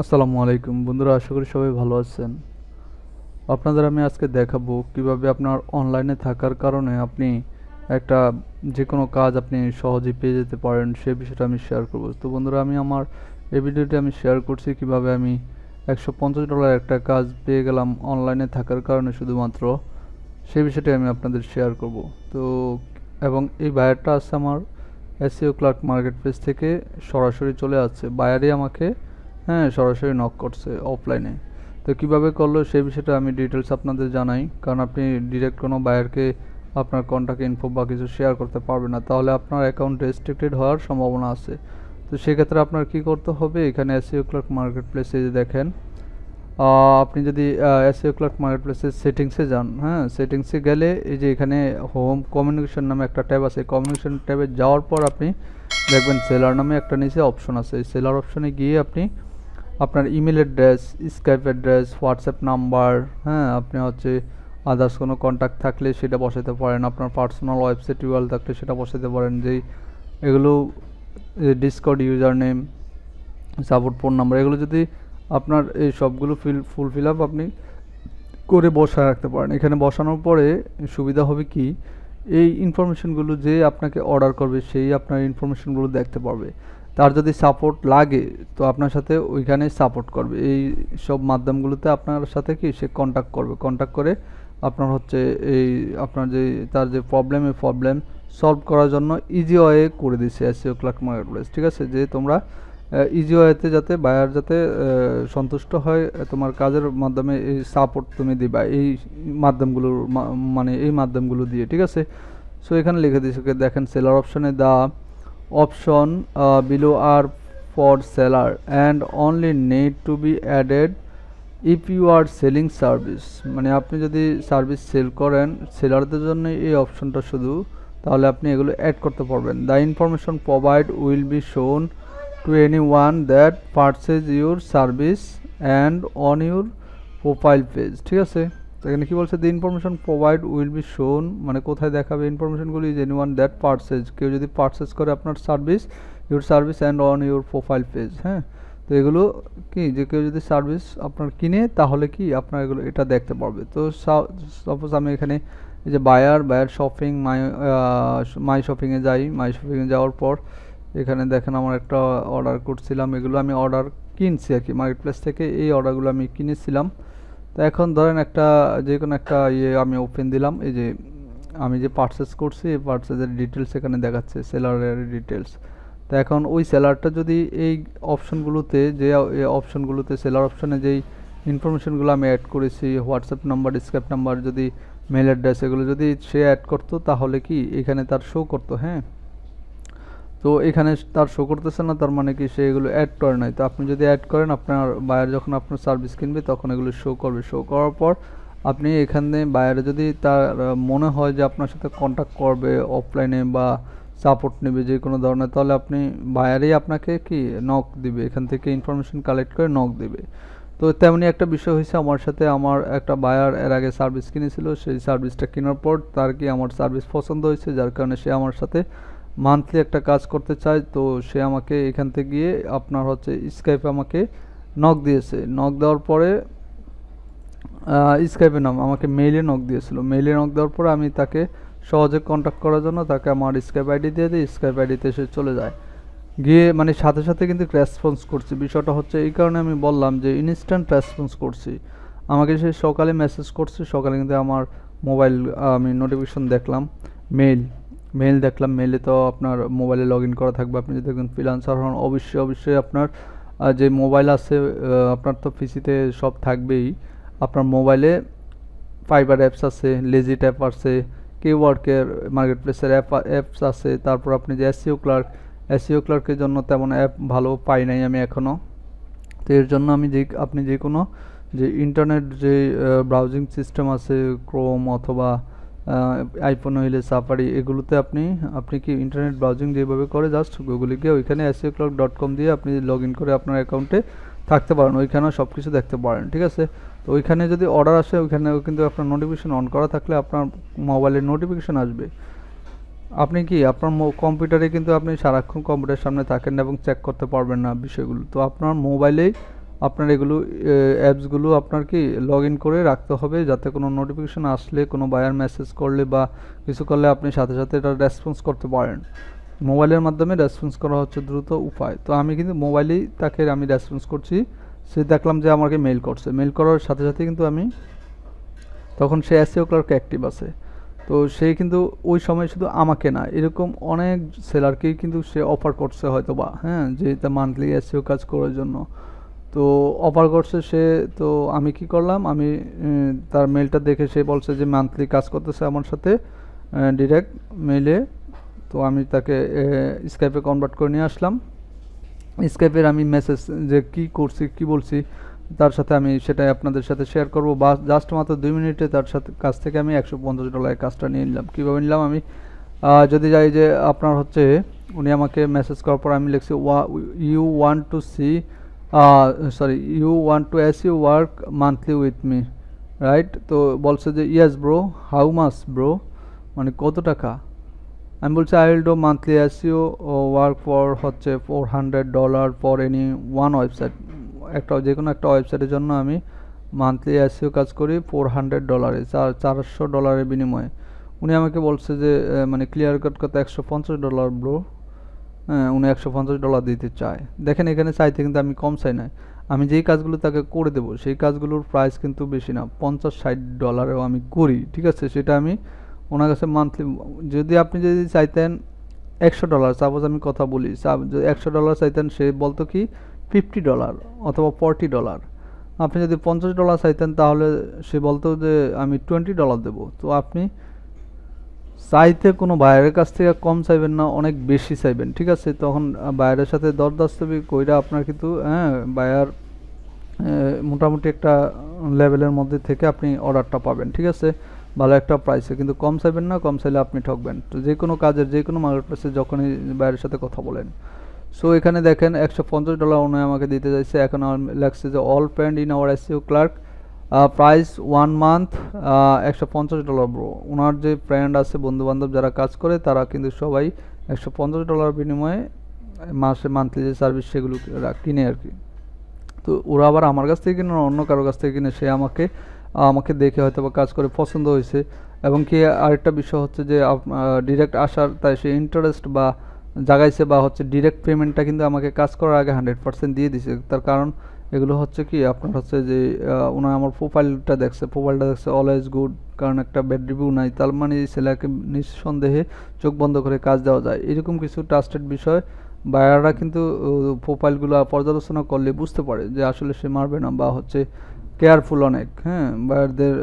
আসসালামু আলাইকুম বন্ধুরা, আশা করি সবাই ভালো আছেন। আপনাদের আমি আজকে দেখাবো কিভাবে আপনার অনলাইনে থাকার কারণে আপনি একটা যে কোনো কাজ আপনি সহজেই পেয়ে যেতে পারেন, সেই বিষয়টা আমি শেয়ার করব। তো বন্ধুরা, আমি আমার এই ভিডিওটি আমি শেয়ার করছি কিভাবে আমি $150 একটা কাজ পেয়ে গেলাম অনলাইনে থাকার কারণে শুধুমাত্র, সেই বিষয়টি আমি আপনাদের শেয়ার করব। তো এবং এই বায়ারটা আছে আমার এসইও ক্লার্ক মার্কেট প্লেস থেকে, সরাসরি চলে আসছে, বায়ারই আমাকে সরাসরি নক করছে অফলাইনে। তো কিভাবে করলো সেই বিষয়টা আমি ডিটেলস আপনাদের জানাই, কারণ আপনি ডিরেক্ট কোনো বায়ারকে আপনার কন্ট্যাক্ট ইনফো বা কিছু শেয়ার করতে পারবেন না, তাহলে আপনার অ্যাকাউন্ট রেস্ট্রিক্টেড হওয়ার সম্ভাবনা আছে। তো সেক্ষেত্রে আপনার কি করতে হবে, এখানে এসইও ক্লার্ক মার্কেট প্লেসে যে দেখেন, আপনি যদি এসইও ক্লার্ক মার্কেট প্লেসের সেটিংসে যান, সেটিংসে গেলে এই যে এখানে হোম কমিউনিকেশন নামে একটা ট্যাব আছে, কমিউনিকেশন ট্যাবে যাওয়ার পর আপনি দেখবেন সেলার নামে একটা নিচে অপশন আছে। এই সেলার অপশনে গিয়ে আপনি আপনার email address, Skype address, WhatsApp number, আপনি হচ্ছে আদার্স কোনো কন্ট্যাক্ট থাকলে সেটা বসাতে পারেন, আপনার পার্সোনাল ওয়েবসাইট ইউআরএল থাকলে সেটা বসাতে পারেন, যেই এগুলো Discord user name, support phone number, এগুলো যদি আপনার এই সবগুলো ফুলফিল আপ আপনি করে বসায় রাখতে পারেন। এখানে বসানোর পরে সুবিধা হবে কি, এই ইনফরমেশনগুলো যে আপনাকে অর্ডার করবে সেই আপনার ইনফরমেশনগুলো দেখতে পারবে। তার যদি সাপোর্ট লাগে তো আপনার সাথে ওইখানে সাপোর্ট করবে, এই সব মাধ্যমগুলোতে আপনার সাথে কি সে কন্ট্যাক্ট করবে, কন্ট্যাক্ট করে আপনার হচ্ছে এই আপনার যে তার যে প্রবলেম, এই প্রবলেম সলভ করার জন্য ইজি ওয়ে করে দিচ্ছে এসইও ক্লার্ক মার্কেট প্লেস। ঠিক আছে, যে তোমরা ইজি ওয়েতে যাতে বায়ার যাতে সন্তুষ্ট হয় তোমার কাজের মাধ্যমে, এই সাপোর্ট তুমি দিবা এই মাধ্যমগুলোর মানে এই মাধ্যমগুলো দিয়ে। ঠিক আছে, সো এখানে লিখে দিয়েছে দেখেন, সেলার অপশনে the option below are for seller and only need to be added if you are selling service. মানে আপনি যদি সার্ভিস সেল করেন, সেলারদের জন্য এই অপশনটা শুধু, তাহলে আপনি এগুলো অ্যাড করতে পারবেন। The information provide will be শোন two anyone that purchase your service and on your profile page. ঠিক আছে, তো এখানে কি বলছে, the information provide will be শোন, মানে কোথায় দেখাবে ইনফরমেশনগুলি, ইজ এনিওয়ান দ্যাট পারচেজ, কেউ যদি পারচেজ করে আপনার service, your service and on your profile page. তো এগুলো কি, যে কেউ যদি সার্ভিস আপনার কিনে তাহলে কি আপনার এগুলো এটা দেখতে পারবে। তো সাপোজ আমি এখানে এই যে বায়ার শপিং, মাই শপিংয়ে যাই, মাই শপিংয়ে যাওয়ার পর এখানে দেখেন আমার একটা অর্ডার করছিলাম, এগুলো আমি অর্ডার কিনছি আর কি মার্কেট প্লেস থেকে, এই অর্ডারগুলো আমি কিনেছিলাম। তো এখন ধরেন একটা যে কোনো একটা আমি ওপেন দিলাম, এই যে আমি যে পারচেস করছি এই পারচেজের ডিটেলস এখানে দেখাচ্ছে, সেলারের ডিটেলস। তো এখন ওই সেলারটা যদি এই অপশনগুলোতে, যে অপশনগুলোতে সেলার অপশনে যেই ইনফরমেশনগুলো আমি অ্যাড করেছি, হোয়াটসঅ্যাপ নাম্বার, স্কাইপ নাম্বার, যদি মেল অ্যাড্রেস, এগুলো যদি সে অ্যাড করতো তাহলে কি এখানে তার শো করতো। তো এখানে তার শো করতেছে না, তার মানে কি সে এগুলো অ্যাড করে নাই। তো আপনি যদি অ্যাড করেন, আপনার বায়ার যখন আপনার সার্ভিস কিনবে তখন এগুলো শো করবে। শো করার পর আপনি এখানে বায়ারে যদি তার মনে হয় যে আপনার সাথে কন্ট্যাক্ট করবে অফলাইনে বা সাপোর্ট নেবে যে কোনো ধরনের, তাহলে আপনি বায়ারেই আপনাকে কি নক দিবে, এখান থেকে ইনফরমেশন কালেক্ট করে নক দিবে। তো তেমনি একটা বিষয় হয়েছে আমার সাথে, আমার একটা বায়ার এর আগে সার্ভিস কিনেছিল, সেই সার্ভিসটা কেনার পর তার কি আমার সার্ভিস পছন্দ হয়েছে, যার কারণে সে আমার সাথে মান্থলি একটা কাজ করতে চায়। তো সে আমাকে এখান থেকে গিয়ে আপনার হচ্ছে স্কাইপে আমাকে নক দিয়েছে, নক দেওয়ার পরে স্কাইপে নাম আমাকে মেইলে নক দিয়েছিল, মেইলে নক দেওয়ার পরে আমি তাকে সহজে কন্ট্যাক্ট করার জন্য তাকে আমার স্কাইপ আইডি দিয়ে দিই, স্কাইপ আইডিতে সে চলে যায়, গিয়ে মানে সাথে সাথে কিন্তু রেসপন্স করছি। বিষয়টা হচ্ছে এই কারণে আমি বললাম যে ইনস্ট্যান্ট রেসপন্স করছি। আমাকে সে সকালে মেসেজ করছে, সকালে কিন্তু আমার মোবাইল আমি নোটিফিকেশন দেখলাম, মেইল মেইল দেখলাম, মেইলে তো আপনার মোবাইলে লগ ইন করা থাকবে। আপনি যদি একজন ফ্রিল্যান্সার হন, অবশ্যই অবশ্যই আপনার যে মোবাইল আছে, আপনার তো পিসিতে সব থাকবেই, আপনার মোবাইলে ফাইবার অ্যাপস আছে, লেজিট অ্যাপ আছে, কিওয়ার্কের মার্কেট প্লেসের অ্যাপস আছে, তারপর আপনি যে এসইও ক্লার্কের জন্য তেমন অ্যাপ ভালো পাই নাই আমি এখনও। তো এর জন্য আমি আপনি যে কোনো যে ইন্টারনেট যে ব্রাউজিং সিস্টেম আছে, ক্রোম অথবা আইফোন হইলে সাফারি, এগুলোতে আপনি আপনি কি ইন্টারনেট ব্রাউজিং যেভাবে করে জাস্ট গুগলে গিয়ে ওইখানে SEOclerk.com দিয়ে আপনি লগ ইন করে আপনার অ্যাকাউন্টে থাকতে পারেন, ওইখানেও সব কিছু দেখতে পারেন। ঠিক আছে, তো ওইখানে যদি অর্ডার আসে ওইখানেও কিন্তু আপনার নোটিফিকেশন অন করা থাকলে আপনার মোবাইলে নোটিফিকেশন আসবে। আপনি কি আপনার কম্পিউটারে কিন্তু আপনি সারাক্ষণ কম্পিউটারের সামনে থাকেন না এবং চেক করতে পারবেন না বিষয়গুলো, তো আপনার মোবাইলেই আপনার এগুলো অ্যাপসগুলো আপনার কি লগ ইন করে রাখতে হবে, যাতে কোনো নোটিফিকেশন আসলে, কোনো বায়ার মেসেজ করলে বা কিছু করলে আপনি সাথে সাথে এটা রেসপন্স করতে পারেন। মোবাইলের মাধ্যমে রেসপন্স করা হচ্ছে দ্রুত উপায়। তো আমি কিন্তু মোবাইলেই তাকে আমি রেসপন্স করছি। সে দেখলাম যে আমাকে মেইল করছে, মেইল করার সাথে সাথে কিন্তু আমি তখন সে এসইও ক্লার্ক অ্যাক্টিভ আছে। তো সে কিন্তু ওই সময় শুধু আমাকে না, এরকম অনেক সেলারকেই কিন্তু সে অফার করছে হয়তো বা, হ্যাঁ, যে তা মান্থলি এসইও কাজ করার জন্য। তো অফার করছে সে। তো আমি কি করলাম, আমি তার মেলটা দেখে সে বলছে যে মান্থলি কাজ করতেছে আমার সাথে ডিরেক্ট মেইলে। তো আমি তাকে স্কাইপে কনভার্ট করে নিয়ে আসলাম। স্কাইপের আমি মেসেজ যে কি করছি কি বলছি তার সাথে আমি সেটাই আপনাদের সাথে শেয়ার করব। বা জাস্ট মাত্র 2 মিনিটে তার সাথে কাছ থেকে আমি $150 কাজটা নিয়ে নিলাম। কীভাবে নিলাম আমি যদি যাই যে আপনার হচ্ছে উনি আমাকে মেসেজ করার পর আমি লিখছি you want to see you want to as you work monthly with me, right? তো বলছে যে yes bro, how much bro, মানে কত টাকা। আমি বলছি I will do monthly SEO work for হচ্ছে $400 ফর এনি ওয়ান ওয়েবসাইট। একটা যে কোনো একটা ওয়েবসাইটের জন্য আমি মান্থলি এসইও কাজ করি $400, $400 বিনিময়ে। উনি আমাকে বলছে যে মানে ক্লিয়ার কাট কথা $150 ব্রো। হ্যাঁ, উনি $150 দিতে চায়। দেখেন এখানে চাইতে কিন্তু আমি কম চাই না, আমি যেই কাজগুলো তাকে করে দেবো সেই কাজগুলোর প্রাইস কিন্তু বেশি না, $50-60 আমি করি, ঠিক আছে? সেটা আমি ওনার কাছে মান্থলি। যদি আপনি যদি চাইতেন $100, সাপোজ আমি কথা বলি, যদি $100 চাইতেন সে বলতো কি $50 অথবা $40। আপনি যদি $50 চাইতেন তাহলে সে বলতো যে আমি $20 দেবো। তো আপনি চাইতে কোনো বায়ারের কাছ থেকে কম চাইবেন না, অনেক বেশি চাইবেন, ঠিক আছে? তখন বায়ারের সাথে দরদাস্তাবি কইরা আপনার কিন্তু বায়ার মোটামুটি একটা লেভেলের মধ্যে থেকে আপনি অর্ডারটা পাবেন, ঠিক আছে? ভালো একটা প্রাইসে, কিন্তু কম চাইবেন না, কম চাইলে আপনি ঠকবেন। তো যে কোনো কাজের যে কোনো মার্কেট প্লেসে যখনই বায়ারের সাথে কথা বলেন। সো এখানে দেখেন $150 উনি আমাকে দিতে চাইছে। এখন লাগছে যে all spend in our SEO clerk price 1 month $150 bro. ওনার যে ফ্রেন্ড আছে, বন্ধু বান্ধব যারা কাজ করে তারা কিন্তু সবাই $150 বিনিময়ে মাসে মান্থলি যে সার্ভিস সেগুলো কিনে আর কি। তো ওরা আবার আমার কাছ থেকে কিনে, অন্য কারো কাছ থেকে কিনে। সে আমাকে আমাকে দেখে হয়তো বা কাজ করে পছন্দ হয়েছে। এবং কি আরেকটা বিষয় হচ্ছে যে ডিরেক্ট আসার, তাই সে ইন্টারেস্ট বা জাগাইছে, বা হচ্ছে ডিরেক্ট পেমেন্টটা কিন্তু আমাকে কাজ করার আগে 100% দিয়ে দিছে। তার কারণ এগুলো হচ্ছে কি আপনার হচ্ছে যে ওনার আমার প্রোফাইলটা দেখছে অলওয়েজ গুড, কারণ একটা ব্যাড রিভিউ নাই, তার মানে এই ছেলেকে নিঃসন্দেহে চোখ বন্ধ করে কাজ দেওয়া যায়। এরকম কিছু ট্রাস্টেড বিষয় বায়াররা কিন্তু প্রোফাইলগুলো পর্যালোচনা করলে বুঝতে পারে যে আসলে সে মারবে না, বা হচ্ছে কেয়ারফুল অনেক, হ্যাঁ, বায়ারদের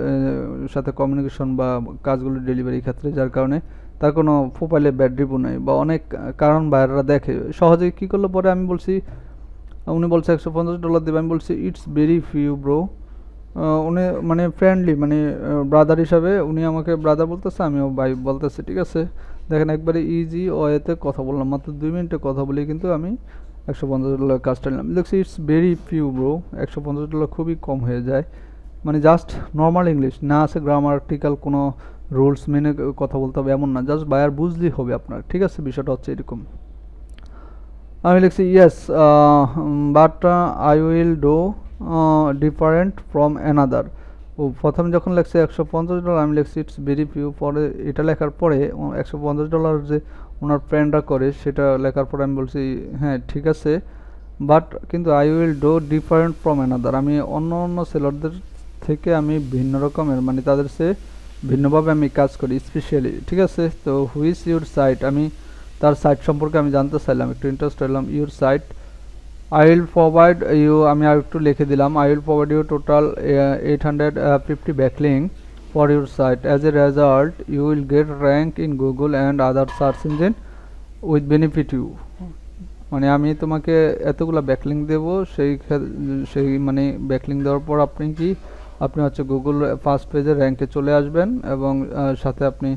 সাথে কমিউনিকেশন বা কাজগুলো ডেলিভারির ক্ষেত্রে, যার কারণে তার কোনো প্রোফাইলে ব্যাড রিভিউ নেই বা অনেক কারণ বায়াররা দেখে সহজে। কী করলো পরে আমি বলছি, উনি বলছে $150 দেবে। আমি বলছি ইটস ভেরি ফিউ ব্রো। উনি মানে ফ্রেন্ডলি, মানে ব্রাদার হিসাবে উনি আমাকে ব্রাদার বলতেছে, আমিও ভাই বলতেছি, ঠিক আছে? দেখেন একবারে ইজি ওয়েতে কথা বললাম, মাত্র 2 মিনিটে কথা বলি কিন্তু আমি $150 কাজটা নিলাম। দেখছি ইটস ভেরি ফিউ ব্রো, $150 খুবই কম হয়ে যায়। মানে জাস্ট নর্মাল ইংলিশ, না আছে গ্রামাটিক্যাল কোনো রুলস মেনে কথা বলতে হবে এমন না, জাস্ট বায়ার বুঝলেই হবে আপনার, ঠিক আছে? বিষয়টা হচ্ছে এরকম। আমি লিখছি yes but I will do different from another. ও প্রথম যখন লিখছে $150, আমি লিখছি ইটস ভেরি ফিউ। পরে এটা লেখার পরে $150 যে ওনার ফ্রেন্ডরা করে সেটা লেখার পরে আমি বলছি হ্যাঁ ঠিক আছে, বাট কিন্তু I will do different from another, আমি অন্য অন্য সেলারদের থেকে আমি ভিন্ন রকমের, মানে তাদের চেয়ে ভিন্নভাবে আমি কাজ করি স্পেশালি, ঠিক আছে? তো হুইচ ইউর সাইট, আমি তার সাইট সম্পর্কে আমি জানতে চাইলাম, একটু ইন্টারেস্ট হলাম। Your site I will provide you, আমি আর একটু লিখে দিলাম, I will provide you total 850 backlink for your site. As a result you will get rank in Google and other search engine with benefit you. মানে আমি তোমাকে এতগুলো backlink দেব, সেই মানে ব্যাকলিং দেওয়ার পর আপনি হচ্ছে গুগল ফার্স্ট পেজে র্যাঙ্কে চলে আসবেন, এবং সাথে আপনি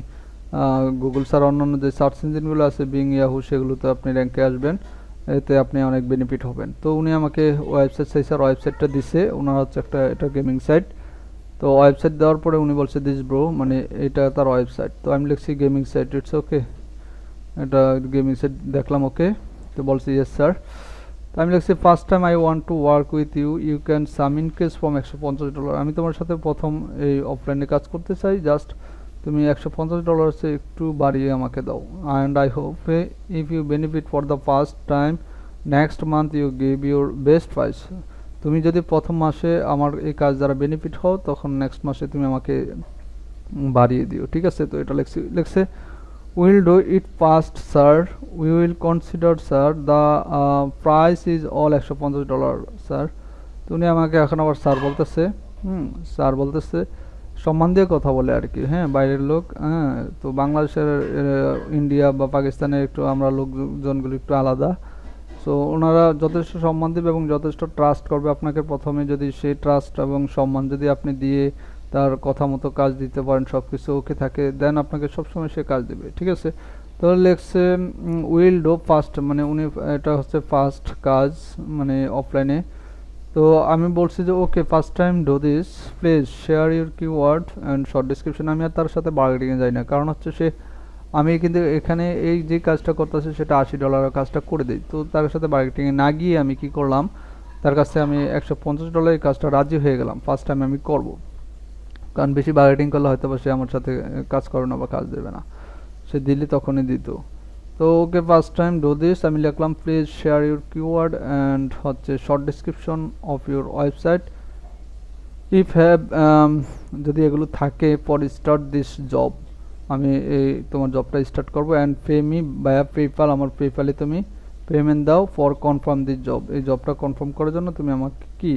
গুগল ছাড়া অন্যান্য যে সার্চ ইঞ্জিনগুলো আছে বিং, ইয়াহু, সেগুলোতে আপনি র্যাঙ্কে আসবেন, এতে আপনি অনেক বেনিফিট হবেন। তো উনি আমাকে ওয়েবসাইট সাইসার ওয়েবসাইটটা দিছে, ওনার হচ্ছে এটা গেমিং সাইট। তো ওয়েবসাইট দেওয়ার পরে উনি বলছে দিস ব্রো, মানে এটা তার ওয়েবসাইট। তো আমি লিখছি গেমিং সাইট, ইটস ওকে, এটা গেমিং সাইট দেখলাম, ওকে। তো বলছি ইয়েস স্যার। তো আমি লিখছি first time I want to work with you, you can some increase from $150। আমি তোমার সাথে প্রথম এই অফলাইনে কাজ করতে চাই, জাস্ট তুমি $150 একটু বাড়িয়ে আমাকে দাও। And I hope if you benefit for the first time next month you give your best price. তুমি যদি প্রথম মাসে আমার এই কাজ দ্বারা বেনিফিট হও, তখন নেক্সট মাসে তুমি আমাকে বাড়িয়ে দিও, ঠিক আছে। তো এটা লিখছে will do it fast sir, we will consider sir, the price is all $150 sir. তো উনি আমাকে এখন আবার স্যার বলতেছে, স্যার বলতেছে, সম্মান দিয়ে কথা বলে আর কি, হ্যাঁ, বাইরের লোক, হ্যাঁ। তো বাংলাদেশের, ইন্ডিয়া বা পাকিস্তানের একটু আমরা লোকজনগুলো একটু আলাদা। সো ওনারা যথেষ্ট সম্মান দেবে এবং যথেষ্ট ট্রাস্ট করবে আপনাকে। প্রথমে যদি সেই ট্রাস্ট এবং সম্মান যদি আপনি দিয়ে তার কথা মতো কাজ দিতে পারেন, সব কিছু ওকে থাকে, দেন আপনাকে সবসময় সে কাজ দেবে, ঠিক আছে। তো লেখছে উইল ডো ফার্স্ট, মানে উনি এটা হচ্ছে ফার্স্ট কাজ মানে অফলাইনে। তো আমি বলছি যে ওকে first time do this, please share your keyword and short description. আমি আর তার সাথে বার্গেনিংয়ে যাই না, কারণ হচ্ছে সে, আমি কিন্তু এখানে এই যে কাজটা করতেছে সেটা $80 কাজটা করে দিই। তো তার সাথে বার্গেনিংয়ে না গিয়ে আমি কি করলাম, তার কাছে আমি $150 কাজটা রাজি হয়ে গেলাম, ফার্স্ট টাইম আমি করব। কারণ বেশি বার্গেনিং করলে হয়তো বা সে আমার সাথে কাজ করে না বা কাজ দেবে না, সে দিলে তখনই দিত। তো okay first time do this, আমি লিখলাম please share your keyword and হচ্ছে short description of your website if have, যদি এগুলো থাকে ফর স্টার্ট দিস জব, আমি এই তোমার জবটা স্টার্ট করবো। অ্যান্ড পে মি বায়া পেপাল, আমার পেপালে তুমি পেমেন্ট দাও ফর কনফার্ম দিস জব, এই জবটা কনফার্ম করার জন্য তুমি আমাকে কি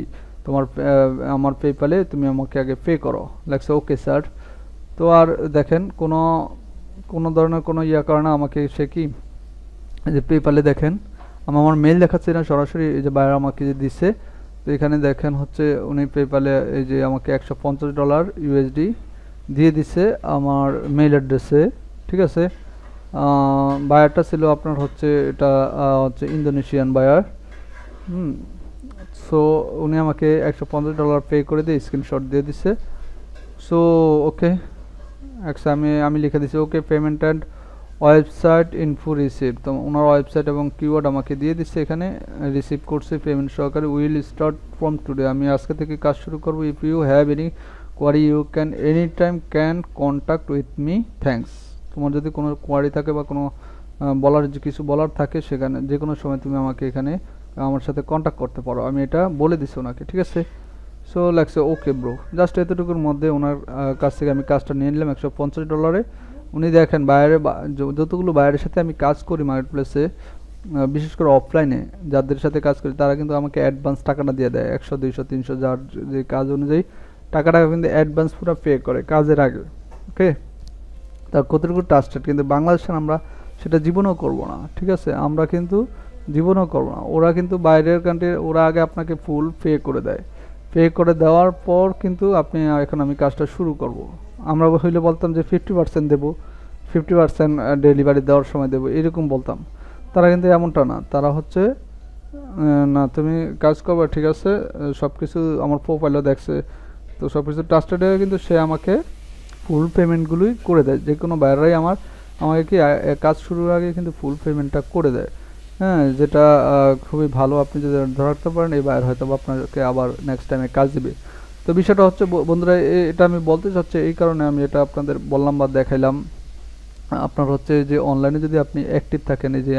তোমার আমার পেপালে তুমি আমাকে আগে পে করো। লাগছে ওকে স্যার। তো আর দেখেন কোনো ধরনের কোনো করে না আমাকে, সে কি যে পেপালে দেখেন আমার মেল দেখাচ্ছে না সরাসরি, এই যে বাইরে আমাকে যে দিছে। তো এখানে দেখেন হচ্ছে উনি পেপালে এই যে আমাকে $150 USD দিয়ে দিছে আমার মেল অ্যাড্রেসে, ঠিক আছে। বায়ারটা ছিল আপনার হচ্ছে এটা হচ্ছে ইন্দোনেশিয়ান বায়ার। সো উনি আমাকে $150 পে করে দিয়ে স্ক্রিনশট দিয়ে দিছে। সো ওকে, আমি লিখে দিছি okay payment and website info receive. তো ওনার ওয়েবসাইট এবং কিওয়ার্ড আমাকে দিয়ে দিচ্ছে, এখানে রিসিভ করছে পেমেন্ট সহকারে। উইল স্টার্ট ফ্রম টুডে, আমি আজকে থেকে কাজ শুরু করবো। If you have any query you can any time can contact with me, thanks. তোমার যদি কোনো কোয়ারি থাকে বা কোনো কিছু বলার থাকে, সেখানে যে কোনো সময় তুমি আমাকে এখানে আমার সাথে কন্ট্যাক্ট করতে পারো, আমি এটা বলে দিছি ওনাকে, ঠিক আছে। সো লাগছে ওকে ব্রো, জাস্ট এতটুকুর মধ্যে ওনার কাছ থেকে আমি কাজটা নিয়ে নিলাম $150। উনি দেখেন বাইরে যতগুলো বাইরের সাথে আমি কাজ করি মার্কেট প্লেসে, বিশেষ করে অফলাইনে যাদের সাথে কাজ করি, তারা কিন্তু আমাকে অ্যাডভান্স টাকাটা দিয়ে দেয়, 100 200 300 যার যে কাজ অনুযায়ী টাকাটা কিন্তু অ্যাডভান্স পুরো পে করে কাজের আগে, ওকে। তার কতটুকু ট্রাস্টেড, কিন্তু বাংলাদেশে আমরা সেটা জীবনেও করব না, ঠিক আছে। আমরা কিন্তু জীবনেও করব না। ওরা কিন্তু বাইরের কান্ট্রি, ওরা আগে আপনাকে ফুল পে করে দেয়, পে করে দেওয়ার পর কিন্তু আপনি এখন আমি কাজটা শুরু করব। আমরা হইলে বলতাম যে 50% দেবো, 50% ডেলিভারি দেওয়ার সময় দেবো, এরকম বলতাম। তারা কিন্তু এমনটা না, তারা হচ্ছে না তুমি কাজ করবে, ঠিক আছে, সব কিছু আমার প্রোফাইলও দেখছে, তো সব কিছু ট্রাস্টেড হয়ে কিন্তু সে আমাকে ফুল পেমেন্টগুলোই করে দেয়। যে কোনো বাইরেই আমাকে কি কাজ শুরুর আগে কিন্তু ফুল পেমেন্টটা করে দেয়, হ্যাঁ, যেটা খুবই ভালো। আপনি যদি ধরে রাখতে পারেন, এই বাইরে হয়তো আপনাকে আবার নেক্সট টাইমে কাজ দিবে। তো বিষয়টা হচ্ছে বন্ধুরা, এটা আমি বলতে চাচ্ছি এই কারণে আমি এটা আপনাদের বললাম বা দেখাইলাম। আপনার হচ্ছে যে অনলাইনে যদি আপনি অ্যাক্টিভ থাকেন, এই যে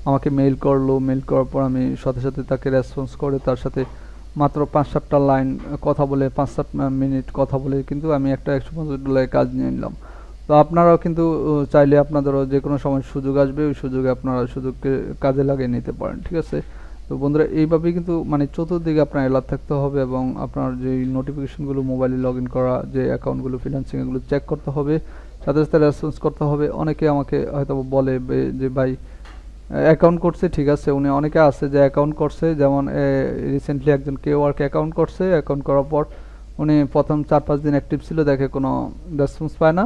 আমাকে মেইল করলো, মেইল করার পর আমি সাথে সাথে তাকে রেসপন্স করে তার সাথে মাত্র 5-7টা লাইন কথা বলে 5-7 মিনিট কথা বলে কিন্তু আমি একটা $150 কাজ নিয়ে নিলাম। তো আপনারাও কিন্তু চাইলে আপনাদেরও যে কোনো সময় সুযোগ আসবে, ওই সুযোগে আপনারা সুযোগকে কাজে লাগিয়ে নিতে পারেন, ঠিক আছে। তো বন্ধুরা, এইভাবেই কিন্তু মানে চতুর্দিকে আপনার অ্যালার্ট থাকতে হবে এবং আপনার যে নোটিফিকেশনগুলো মোবাইলে লগ ইন করা, যে অ্যাকাউন্টগুলো ফ্রিল্যান্সিং, এগুলো চেক করতে হবে, সাথে সাথে রেসপন্স করতে হবে। অনেকে আমাকে হয়তো বলে যে ভাই অ্যাকাউন্ট করছে, ঠিক আছে, উনি অনেকে আছে যে অ্যাকাউন্ট করছে, যেমন রিসেন্টলি একজন ওয়ার্ক অ্যাকাউন্ট করছে, অ্যাকাউন্ট করার পর উনি প্রথম 4-5 দিন অ্যাক্টিভ ছিল, দেখে কোনো রেসপন্স পায় না।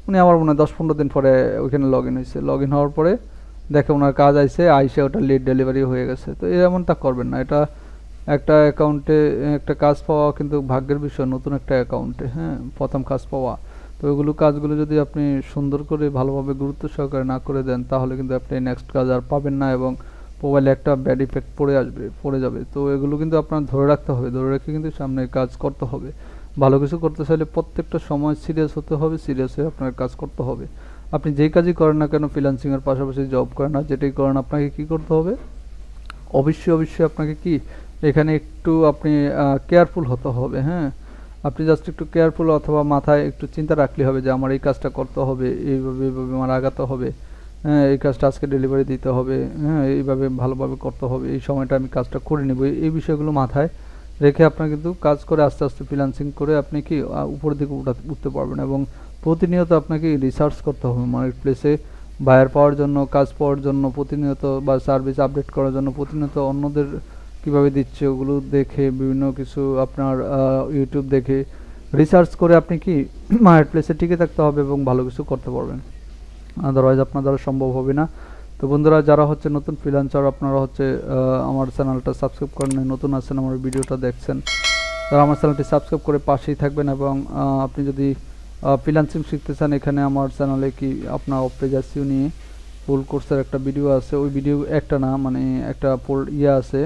উনি আবার মনে হয় 10-15 দিন পরে ওইখানে লগ ইন হয়েছে, লগ ইন হওয়ার পরে দেখে ওনার কাজ আইসে ওটা লিড ডেলিভারি হয়ে গেছে। তো এমনটা করবেন না, এটা একটা অ্যাকাউন্টে একটা কাজ পাওয়া কিন্তু ভাগ্যের বিষয়, নতুন একটা অ্যাকাউন্টে, হ্যাঁ, প্রথম কাজ পাওয়া। তো ওইগুলো কাজগুলো যদি আপনি সুন্দর করে ভালোভাবে গুরুত্ব সহকারে না করে দেন, তাহলে কিন্তু আপনি নেক্সট কাজ আর পাবেন না এবং মোবাইলে একটা ব্যাড ইফেক্ট পড়ে যাবে। তো এগুলো কিন্তু আপনার ধরে রাখতে হবে, ধরে রেখে কিন্তু সামনে কাজ করতে হবে। ভালো কিছু করতে চাইলে প্রত্যেকটা সময় সিরিয়াস হতে হবে, সিরিয়াস হয়ে আপনার কাজ করতে হবে। আপনি যেই কাজই করেন না কেন, ফ্রিল্যান্সিং এর পাশাপাশি জব করেন না, যেটাই করেন, আপনাকে কি করতে হবে? অবশ্যই আপনাকে কি এখানে একটু আপনি কেয়ারফুল হতে হবে, হ্যাঁ? আপনি জাস্ট একটু কেয়ারফুল অথবা মাথায় একটু চিন্তা রাখলে হবে যে আমার এই কাজটা করতে হবে, এইভাবে আমার আগাতে হবে, হ্যাঁ? এই কাজটা আজকে ডেলিভারি দিতে হবে, হ্যাঁ? এইভাবে ভালোভাবে করতে হবে, এই সময়টা আমি কাজটা করে নেব। এই বিষয়গুলো মাথায় রেখে আপনার কিন্তু কাজ করে আস্তে আস্তে ফ্রিল্যান্সিং করে আপনি কি উপরের দিকে উঠতে পারবেন। এবং প্রতিনিয়ত আপনাকে রিসার্চ করতে হবে মার্কেট প্লেসে বায়ার পাওয়ার জন্য, কাজ পাওয়ার জন্য প্রতিনিয়ত, বা সার্ভিস আপডেট করার জন্য প্রতিনিয়ত অন্যদের কিভাবে দিচ্ছে ওগুলো দেখে, বিভিন্ন কিছু আপনার ইউটিউব দেখে রিসার্চ করে আপনি কি মার্কেট প্লেসে টিকে থাকতে হবে এবং ভালো কিছু করতে পারবেন। আদারওয়াইজ আপনার দ্বারা সম্ভব হবে না। তো বন্ধুরা, যারা হচ্ছে নতুন ফ্রিল্যান্সার, আপনারা হচ্ছে আমার চ্যানেলটা সাবস্ক্রাইব করেন নাই, নতুন আছেন, আমার ভিডিওটা দেখছেন, তারা আমার চ্যানেলটি সাবস্ক্রাইব করে পাশেই থাকবেন। এবং আপনি যদি ফ্রিল্যান্সিং শিখতে চান, এখানে আমার চ্যানেলে কি আপনার অফ পেজ এসইও নিয়ে ফুল কোর্সের একটা ভিডিও আছে। ওই ভিডিও একটা না, মানে একটা ফুল আছে,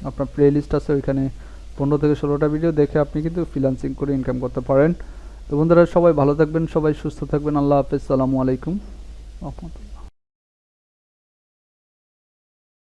আপনার প্লে লিস্ট আছে, ওইখানে 15 থেকে 16টা ভিডিও দেখে আপনি কিন্তু ফ্রিল্যান্সিং করে ইনকাম করতে পারেন। তো বন্ধুরা, সবাই ভালো থাকবেন, সবাই সুস্থ থাকবেন। আল্লাহ হাফেজ, সালামু আলাইকুম।